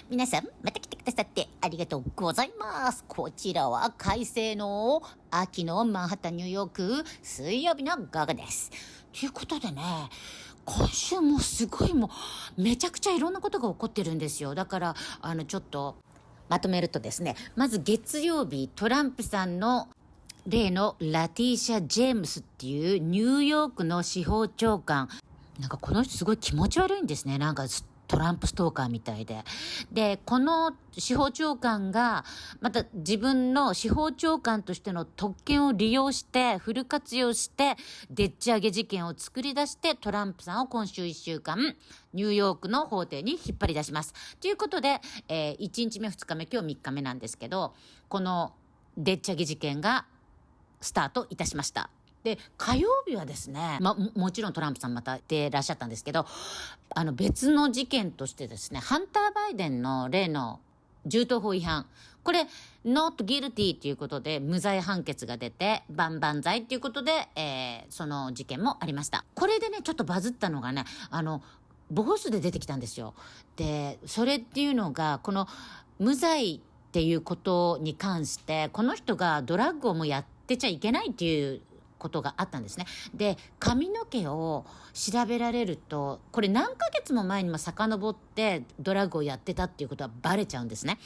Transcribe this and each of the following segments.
皆さん、また来てくださってありがとうございます。こちらは快晴の秋のマンハッタンニューヨーク水曜日の午後です。ということでね、今週もすごいめちゃくちゃいろんなことが起こってるんですよ。だからちょっとまとめるとですね、まず月曜日、トランプさんの例のラティーシャ・ジェームスっていうニューヨークの司法長官、なんかこの人すごい気持ち悪いんですね。なんかトランプストーカーみたいで。で、この司法長官が、また自分の司法長官としての特権を利用して、フル活用して、でっち上げ事件を作り出して、トランプさんを今週1週間、ニューヨークの法廷に引っ張り出します。ということで、1日目、2日目、今日3日目なんですけど、このでっち上げ事件がスタートいたしました。で、火曜日はですね、もちろんトランプさんまたいてらっしゃったんですけど、別の事件としてですね、ハンター・バイデンの例の銃刀法違反、これ not guilty ということで無罪判決が出て万々歳ということで、その事件もありました。これでね、ちょっとバズったのがね、ボスで出てきたんですよ。で、それっていうのがこの無罪っていうことに関して、この人がドラッグをもうやってちゃいけないっていうことがあったんですね。で、髪の毛を調べられると、これ何ヶ月も前にも遡ってドラッグをやってたっていうことはバレちゃうんですね。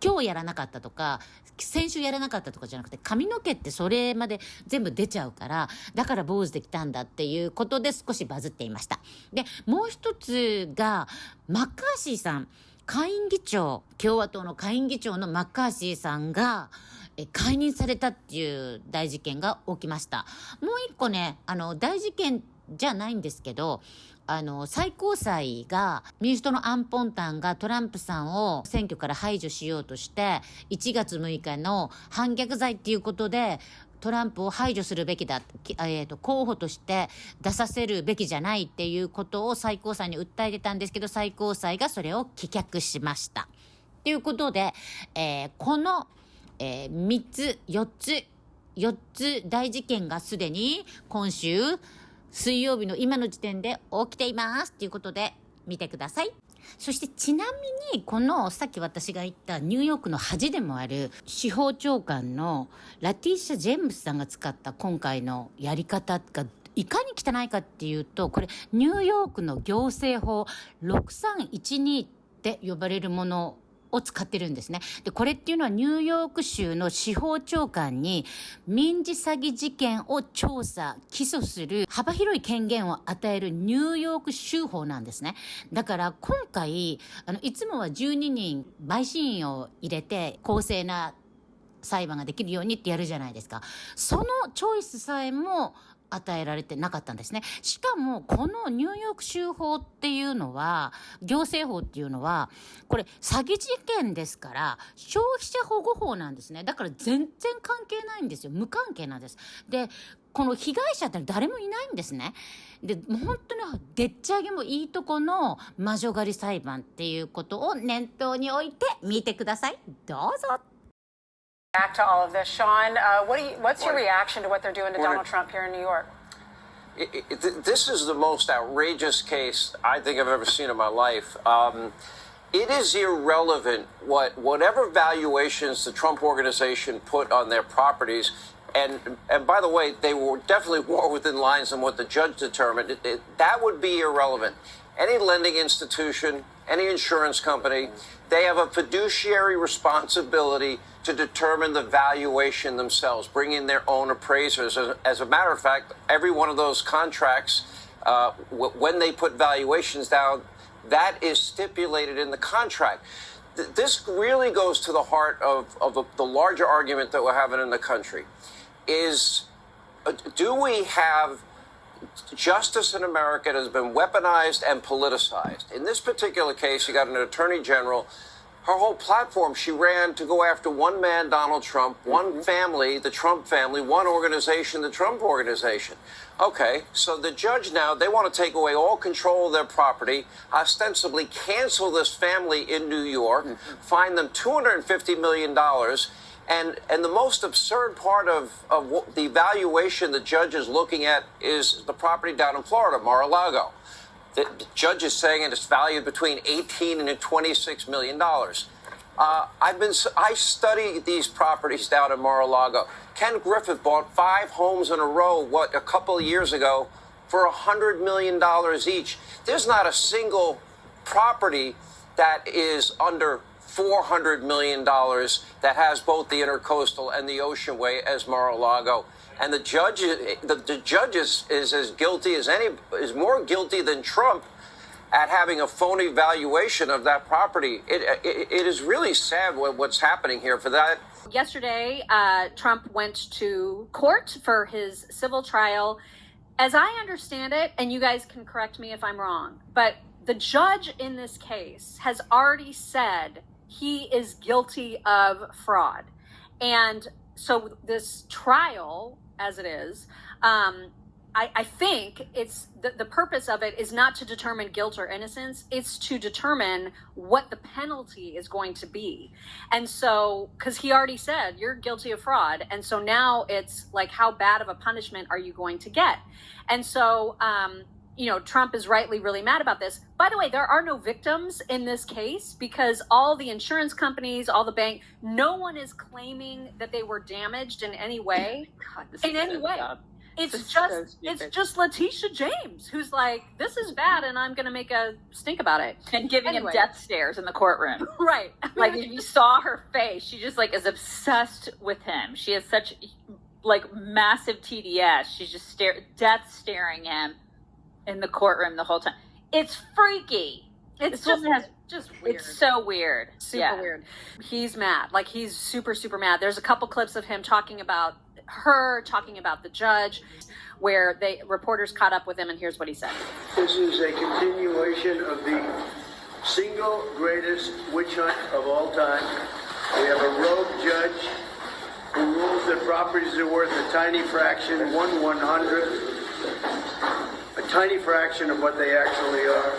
今日やらなかったとか、先週やらなかったとかじゃなくて、髪の毛ってそれまで全部出ちゃうから、だから坊主できたんだっていうことで少しバズっていました。で、もう一つが、マッカーシーさん、下院議長、共和党の下院議長のマッカーシーさんが、解任されたっていう大事件が起きました。もう一個ね、大事件じゃないんですけど、最高裁が民主党のアンポンタンがトランプさんを選挙から排除しようとして1月6日の反逆罪っていうことでトランプを排除するべきだ、候補として出させるべきじゃないっていうことを最高裁に訴えてたんですけど、最高裁がそれを棄却しました。ということで、この4つ大事件がすでに今週水曜日の今の時点で起きていますということで見てください。そしてちなみにこのさっき私が言ったニューヨークの恥でもある司法長官のラティーシャ・ジェームスさんが使った今回のやり方がいかに汚いかっていうと、これニューヨークの行政法6312って呼ばれるものを使ってるんですね。で、これっていうのはニューヨーク州の司法長官に民事詐欺事件を調査、起訴する幅広い権限を与えるニューヨーク州法なんですね。だから今回、いつもは12人陪審員を入れて公正な裁判ができるようにってやるじゃないですか。そのチョイスさえも与えられてなかったんですね。しかもこのニューヨーク州法っていうのは、行政法っていうのはこれ詐欺事件ですから消費者保護法なんですね。だから全然関係ないんですよ。無関係なんです。で、この被害者って誰もいないんですね。で、もう本当にでっち上げもいいとこの魔女狩り裁判っていうことを念頭に置いて見てください。どうぞ。Back to all of this, Sean. What's your reaction to what they're doing to Donald Trump here in New York? This is the most outrageous case I think I've ever seen in my life. It is irrelevant whatever valuations the Trump organization put on their properties. And by the way, they were definitely more within lines than what the judge determined. That would be irrelevant. Any lending institution, any insurance company, they have a fiduciary responsibility to determine the valuation themselves, bring in their own appraisers. As a matter of fact, every one of those contracts, when they put valuations down, that is stipulated in the contract. This really goes to the heart of the larger argument that we're having in the country. Do we have justice in America that has been weaponized and politicized? In this particular case, you got an attorney general. Her whole platform, she ran to go after one man, Donald Trump, one family, the Trump family, one organization, the Trump organization. Okay, so the judge now, they want to take away all control of their property, ostensibly cancel this family in New York, fine them $250 million. And the most absurd part of the evaluation the judge is looking at is the property down in Florida, Mar-a-Lago. The judge is saying it's valued between $18 and $26 million. I study these properties down in Mar-a-Lago. Ken Griffith bought 5 homes in a row, a couple of years ago, for $100 million each. There's not a single property that is under $400 million that has both the Intercoastal and the Oceanway as Mar-a-Lago. And the judge is as guilty as is more guilty than Trump at having a phony valuation of that property. It is really sad what's happening here for that. Yesterday, Trump went to court for his civil trial. As I understand it, and you guys can correct me if I'm wrong, but the judge in this case has already said he is guilty of fraud. And so this trial, as it is, I think it's the purpose of it is not to determine guilt or innocence. It's to determine what the penalty is going to be. And so, because he already said you're guilty of fraud. And so now it's like, how bad of a punishment are you going to get? And so, Trump is rightly really mad about this. By the way, there are no victims in this case because all the insurance companies, all the bank, no one is claiming that they were damaged in any way. God, this in is any so way. dumb. It's just Letitia James who's like, this is bad and I'm going to make a stink about it. And giving him death stares in the courtroom. Right. Like, if you saw her face, she just, like, is obsessed with him. She has such, like, massive TDS. She's just death staring him in the courtroom the whole time. It's freaky. It's just weird. It's so weird. Super weird. He's mad. Like, he's super, super mad. There's a couple clips of him talking about the judge, where reporters caught up with him, and here's what he said. This is a continuation of the single greatest witch hunt of all time. We have a rogue judge who rules that properties are worth a tiny fraction, 1/100th, a tiny fraction of what they actually are.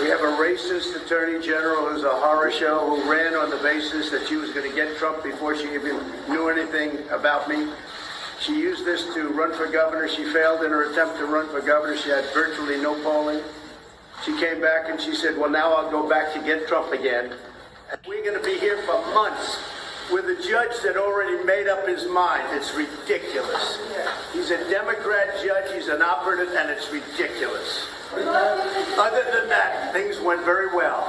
We have a racist attorney general who's a horror show who ran on the basis that she was going to get Trump before she even knew anything about me. She used this to run for governor. She failed in her attempt to run for governor. She had virtually no polling. She came back and she said, well, now I'll go back to get Trump again. And we're going to be here for months with a judge that already made up his mind. It's ridiculous. He's a Democrat judge. He's an operative, and it's ridiculous. Other than that, things went very well.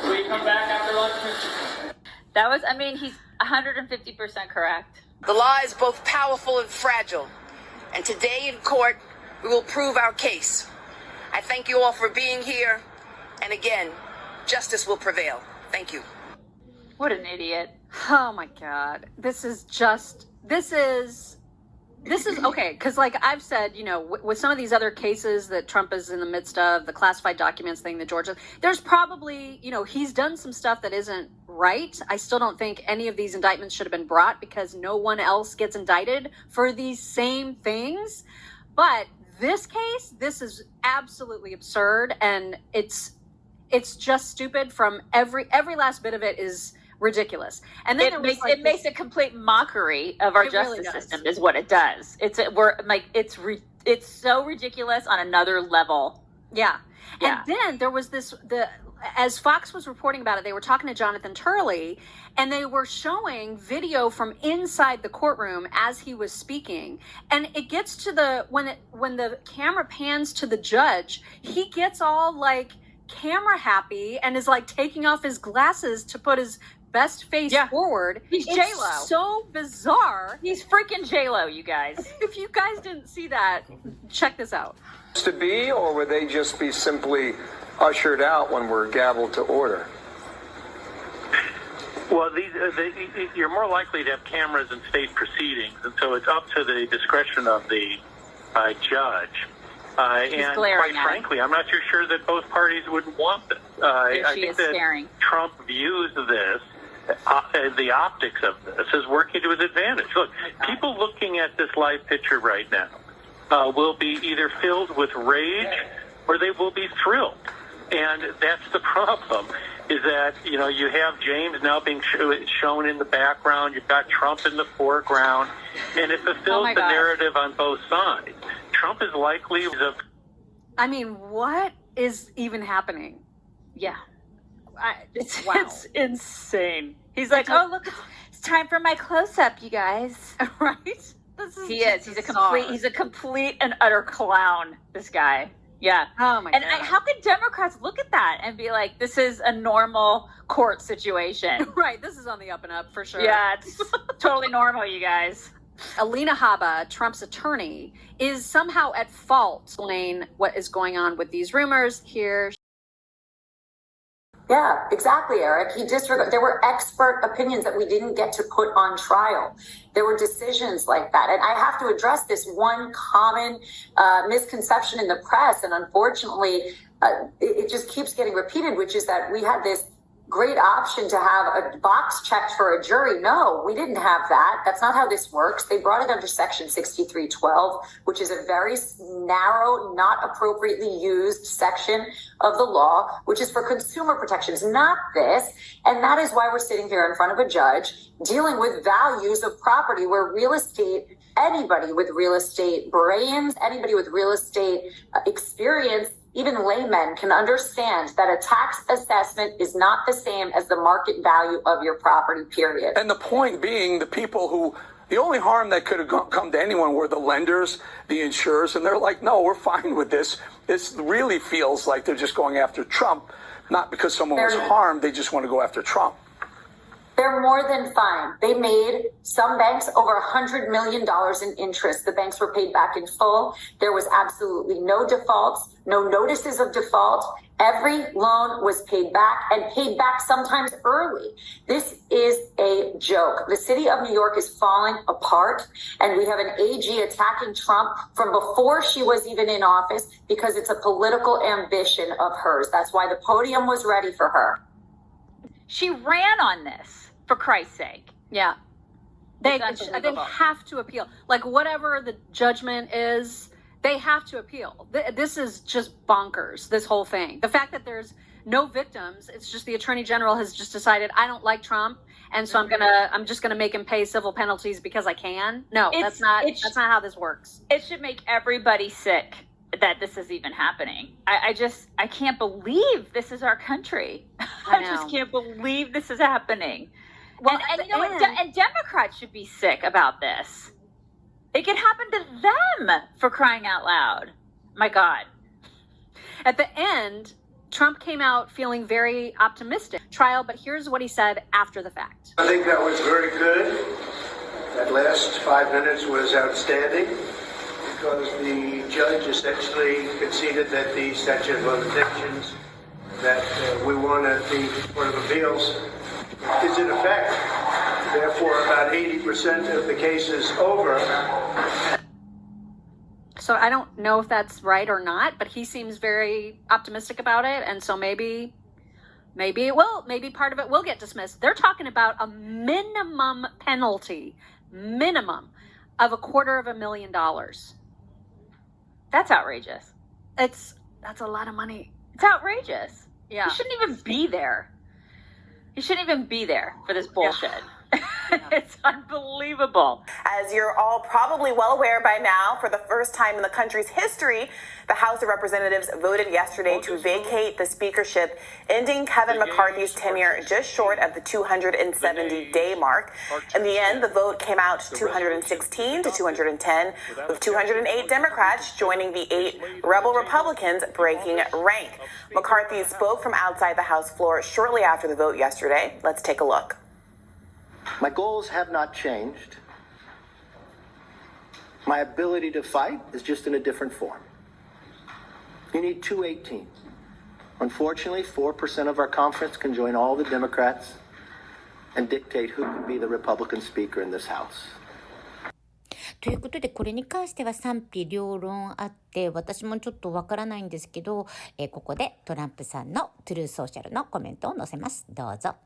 Will you come back after lunch? That was, I mean, he's 150% correct. The law is both powerful and fragile, and today in court, we will prove our case. I thank you all for being here, and again, justice will prevail. Thank you. What an idiot. Oh my God. This is okay. Cause like I've said, with some of these other cases that Trump is in the midst of, the classified documents thing, the Georgia, there's probably, he's done some stuff that isn't right. I still don't think any of these indictments should have been brought because no one else gets indicted for these same things. But this case, this is absolutely absurd. And it's just stupid from every last bit of it is ridiculous. And then it makes a complete mockery of our justice system is what it does. It's so ridiculous on another level. Yeah. And then there was as Fox was reporting about it, they were talking to Jonathan Turley and they were showing video from inside the courtroom as he was speaking. And it gets to when the camera pans to the judge, he gets all like camera happy and is like taking off his glasses to put his best face forward. He's J-Lo. So bizarre. He's freaking J-Lo, you guys. If you guys didn't see that, check this out. To be, or would they just be simply ushered out when we're gavelled to order? Well, you're more likely to have cameras in state proceedings, and so it's up to the discretion of the judge. And quite frankly, I'm not too sure that both parties would want this. I think that Trump views this, the optics of this, as working to his advantage. Look, people looking at this live picture right now will be either filled with rage or they will be thrilled. And that's the problem, is that, you have James now being shown in the background. You've got Trump in the foreground. And it fulfills the narrative on both sides. Trump is likely I mean, what is even happening? Yeah. It's Wow. insane. He's like, oh, look, it's time for my close-up, you guys. Right? This is He's a complete and utter clown, this guy. Yeah. Oh my And God. how can Democrats look at that and be like, this is a normal court situation? Right, this is on the up and up for sure. Yeah, it's totally normal, you guys. Alina Habba, Trump's attorney, is somehow at fault. Explain what is going on with these rumors here. Yeah, exactly, Eric. There were expert opinions that we didn't get to put on trial. There were decisions like that. And I have to address this one common misconception in the press. And unfortunately, it just keeps getting repeated, which is that we had this great option to have a box checked for a jury. No, we didn't have that. That's not how this works. They brought it under Section 6312, which is a very narrow, not appropriately used section of the law, which is for consumer protections, not this. And that is why we're sitting here in front of a judge dealing with values of property where real estate, anybody with real estate brains, anybody with real estate experience, even laymen can understand that a tax assessment is not the same as the market value of your property, period. And the point being, the only harm that could have come to anyone were the lenders, the insurers, and they're like, no, we're fine with this. This really feels like they're just going after Trump, not because someone was harmed, they just want to go after Trump. They're more than fine. They made some banks over $100 million in interest. The banks were paid back in full. There was absolutely no defaults, no notices of default. Every loan was paid back and paid back sometimes early. This is a joke. The city of New York is falling apart, and we have an AG attacking Trump from before she was even in office because it's a political ambition of hers. That's why the podium was ready for her. She ran on this, for Christ's sake. Yeah. They have to appeal. Like, whatever the judgment is, they have to appeal. This is just bonkers, this whole thing. The fact that there's no victims, it's just the attorney general has just decided, I don't like Trump, and so I'm just gonna make him pay civil penalties because I can. No, that's not how this works. It should make everybody sick that this is even happening. I can't believe this is our country. I just can't believe this is happening. Well, and Democrats should be sick about this. It could happen to them, for crying out loud. My God. At the end, Trump came out feeling very optimistic trial, but here's what he said after the fact. I think that was very good. That last 5 minutes was outstanding because the judge essentially conceded that the statute of limitations that we won at the Court of Appeals is in effect. Therefore, about 80% of the case is over. So I don't know if that's right or not, but he seems very optimistic about it. And so maybe it will. Maybe part of it will get dismissed. They're talking about a minimum penalty, minimum of $250,000. That's outrageous. That's a lot of money. It's outrageous. Yeah. You shouldn't even be there. You shouldn't even be there for this bullshit. Yeah. It's unbelievable. As you're all probably well aware by now, for the first time in the country's history, the House of Representatives voted yesterday to vacate the speakership, ending Kevin McCarthy's tenure just short of the 270-day mark. In the end, the vote came out 216 to 210, with 208 Democrats joining the 8 rebel Republicans breaking rank. McCarthy spoke from outside the House floor shortly after the vote yesterday. Let's take a look. My goals have not changed. My ability to fight is just in a different form. You need 218. Unfortunately, 4% of our conference can join all the Democrats and dictate who can be the Republican speaker in this House. ということで、これに関しては賛否両論あって、私もちょっとわからないんですけど、ここでトランプさんのトゥルーソーシャルのコメントを載せます。どうぞ。